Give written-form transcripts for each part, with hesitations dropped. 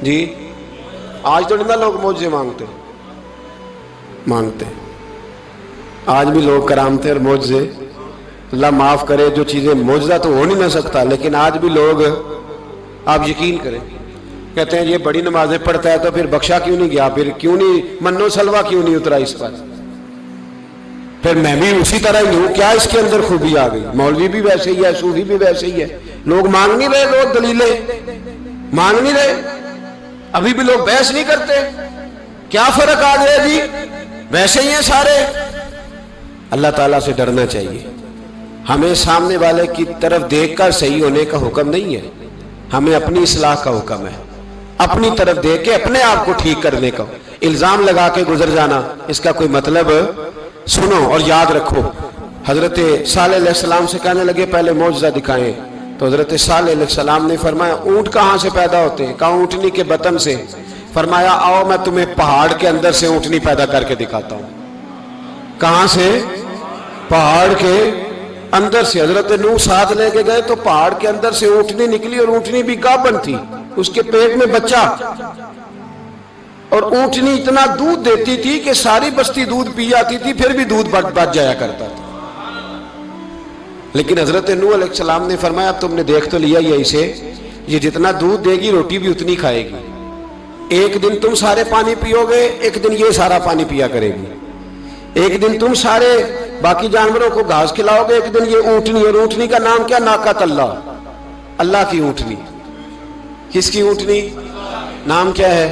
جی آج تو نہیں نا لوگ معجزے مانگتے آج بھی لوگ کرامتے اور معجزے، اللہ معاف کرے، جو چیزیں معجزہ تو ہو نہیں نہ سکتا، لیکن آج بھی لوگ، آپ یقین کریں، کہتے ہیں یہ بڑی نمازیں پڑھتا ہے تو پھر بخشا کیوں نہیں گیا، پھر کیوں نہیں منو سلوا کیوں نہیں اترا اس پر، پھر میں بھی اسی طرح ہی ہوں، کیا اس کے اندر خوبی آ گئی؟ مولوی بھی ویسے ہی ہے، صوفی بھی ویسے ہی ہے، لوگ مانگ نہیں رہے، لوگ دلیلیں مانگ نہیں رہے، ابھی بھی لوگ بحث نہیں کرتے، کیا فرق آ گیا جی، ویسے ہی ہیں سارے۔ اللہ تعالیٰ سے ڈرنا چاہیے، ہمیں سامنے والے کی طرف دیکھ کر صحیح ہونے کا حکم نہیں ہے، ہمیں اپنی اصلاح کا حکم ہے، اپنی طرف دیکھ کے اپنے آپ کو ٹھیک کرنے کا۔ الزام لگا کے گزر جانا، اس کا کوئی مطلب، سنو اور یاد رکھو، حضرت صالح علیہ السلام سے کہنے لگے پہلے معجزہ دکھائیں، تو حضرت صالح علیہ السلام نے فرمایا اونٹ کہاں سے پیدا ہوتے ہیں؟ کہا اونٹنی کے بطن سے۔ فرمایا آؤ میں تمہیں پہاڑ کے اندر سے اونٹنی پیدا کر کے دکھاتا ہوں۔ کہاں سے؟ پہاڑ کے اندر سے۔ حضرت نوح ساتھ لے کے گئے تو پہاڑ کے اندر سے اونٹنی نکلی، اور اونٹنی بھی گابن تھی، اس کے پیٹ میں بچہ، اور اونٹنی اتنا دودھ دیتی تھی کہ ساری بستی دودھ پی جاتی تھی، پھر بھی دودھ بچ جایا کرتا تھا۔ لیکن حضرت نوح علیہ السلام نے فرمایا اب تم نے دیکھ تو لیا یہ اسے، یہ جتنا دودھ دے گی روٹی بھی اتنی کھائے گی، ایک دن تم سارے پانی پیو گے، ایک دن یہ سارا پانی پیا کرے گی، ایک دن تم سارے باقی جانوروں کو گھاس کھلاؤ گے، ایک دن یہ اونٹنی، اور اونٹنی کا نام کیا؟ ناقۃ اللہ، اللہ کی اونٹنی۔ کس کی اونٹنی؟ نام کیا ہے؟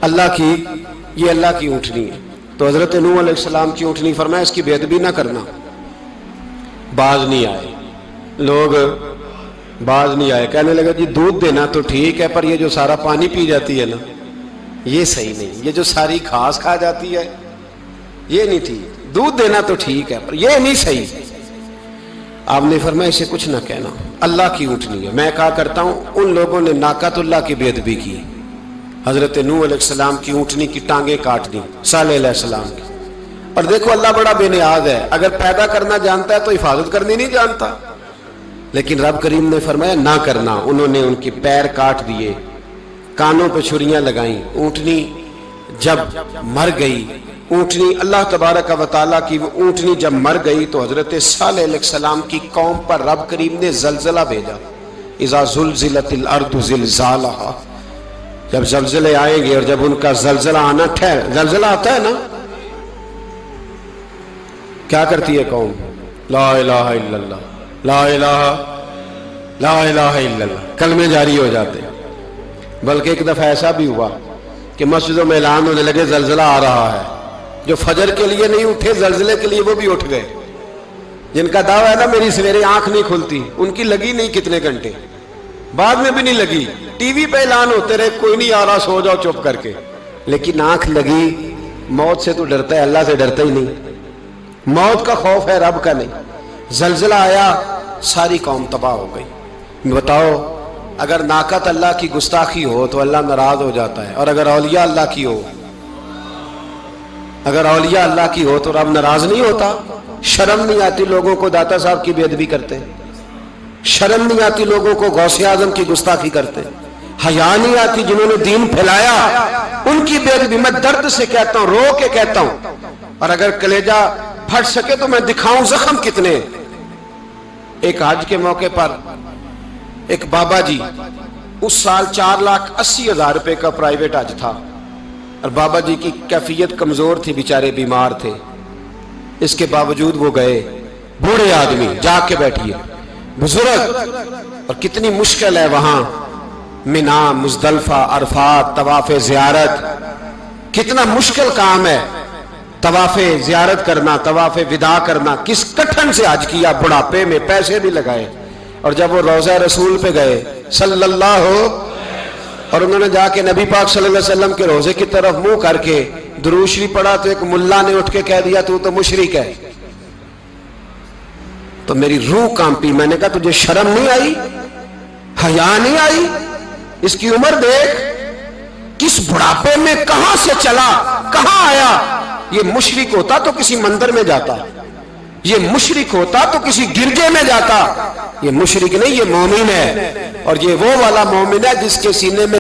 اللہ کی، یہ اللہ کی اونٹنی ہے۔ تو حضرت نوح علیہ السلام کی اونٹنی، فرمایا اس کی بے ادبی نہ کرنا۔ باز نہیں آئے لوگ، باز نہیں آئے، کہنے لگا جی دودھ دینا تو ٹھیک ہے، پر یہ جو سارا پانی پی جاتی ہے نا یہ صحیح نہیں، یہ جو ساری گھاس کھا جاتی ہے یہ نہیں ٹھیک، دودھ دینا تو ٹھیک ہے پر یہ نہیں صحیح۔ آپ نے فرمایا اسے کچھ نہ کہنا، اللہ کی اونٹنی ہے۔ میں کہا کرتا ہوں ان لوگوں نے ناقۃ اللہ کی بے ادبی کی، حضرت نوح علیہ السلام کی اونٹنی کی ٹانگیں کاٹ دی، صالح علیہ السلام کی۔ اور دیکھو اللہ بڑا بے نیاز ہے، اگر پیدا کرنا جانتا ہے تو حفاظت کرنی نہیں جانتا، لیکن رب کریم نے فرمایا نہ کرنا۔ انہوں نے ان کے پیر کاٹ دیے، کانوں پہ چھریاں لگائیں۔ اونٹنی جب مر گئی، اونٹنی اللہ تبارک و تعالیٰ کی وہ اونٹنی جب مر گئی تو حضرت صالح علیہ السلام کی قوم پر رب کریم نے زلزلہ بھیجا، اذا زلزلت الارض زلزالہا، جب زلزلے آئیں گے اور جب ان کا زلزلہ آنا زلزلہ آتا ہے نا، کیا کرتی ہے قوم؟ لا الہ الا اللہ، لا الہ الا اللہ، کلمے جاری ہو جاتے۔ بلکہ ایک دفعہ ایسا بھی ہوا کہ مسجدوں میں اعلان ہونے لگے زلزلہ آ رہا ہے، جو فجر کے لیے نہیں اٹھے زلزلے کے لیے وہ بھی اٹھ گئے، جن کا دعویٰ ہے نا میری سویرے آنکھ نہیں کھلتی، ان کی لگی نہیں کتنے گھنٹے، بعد میں بھی نہیں لگی، ٹی وی پہ اعلان ہوتے رہے کوئی نہیں آ رہا سو جاؤ چپ کر کے، لیکن آنکھ لگی۔ موت سے تو ڈرتا ہے، اللہ سے ڈرتا ہی نہیں، موت کا خوف ہے رب کا نہیں۔ زلزلہ آیا ساری قوم تباہ ہو گئی۔ بتاؤ اگر ناقۃ اللہ کی گستاخی ہو تو اللہ ناراض ہو جاتا ہے، اور اگر اولیاء اللہ کی ہو، اگر اولیاء اللہ کی ہو تو رب ناراض نہیں ہوتا؟ شرم نہیں آتی لوگوں کو داتا صاحب کی بے ادبی کرتے، شرم نہیں آتی لوگوں کو غوث اعظم کی گستاخی کرتے، حیا نہیں آتی جنہوں نے دین پھیلایا ان کی بے ادبی؟ میں درد سے کہتا ہوں، رو کے کہتا ہوں، اور اگر کلیجہ پھٹ سکے تو میں دکھاؤں زخم کتنے۔ ایک حج کے موقع پر ایک بابا جی، اس سال 4,80,000 روپے کا پرائیویٹ حج تھا، اور بابا جی کی کیفیت کمزور تھی، بیچارے بیمار تھے، اس کے باوجود وہ گئے، بوڑھے آدمی، جا کے بیٹھیے، بزرگ، اور کتنی مشکل ہے وہاں منا، مزدلفہ، عرفات، طواف زیارت، کتنا مشکل کام ہے طواف زیارت کرنا، طواف وداع کرنا، کس کٹھن سے حج کیا، بڑھاپے میں پیسے بھی لگائے، اور جب وہ روضہ رسول پہ گئے صلی اللہ، اور انہوں نے جا کے نبی پاک صلی اللہ علیہ وسلم کے روضے کی طرف منہ کر کے درود شریف پڑھا تو ایک ملا نے اٹھ کے کہہ دیا تو مشرک ہے۔ تو میری روح کانپی، میں نے کہا تجھے شرم نہیں آئی، حیا نہیں آئی؟ اس کی عمر دیکھ، کس بڑھاپے میں کہاں سے چلا، کہاں آیا۔ یہ مشرک ہوتا تو کسی مندر میں جاتا، یہ مشرک ہوتا تو کسی گرجے میں جاتا، یہ مشرک نہیں، یہ مومن ہے، اور یہ وہ والا مومن ہے جس کے سینے میں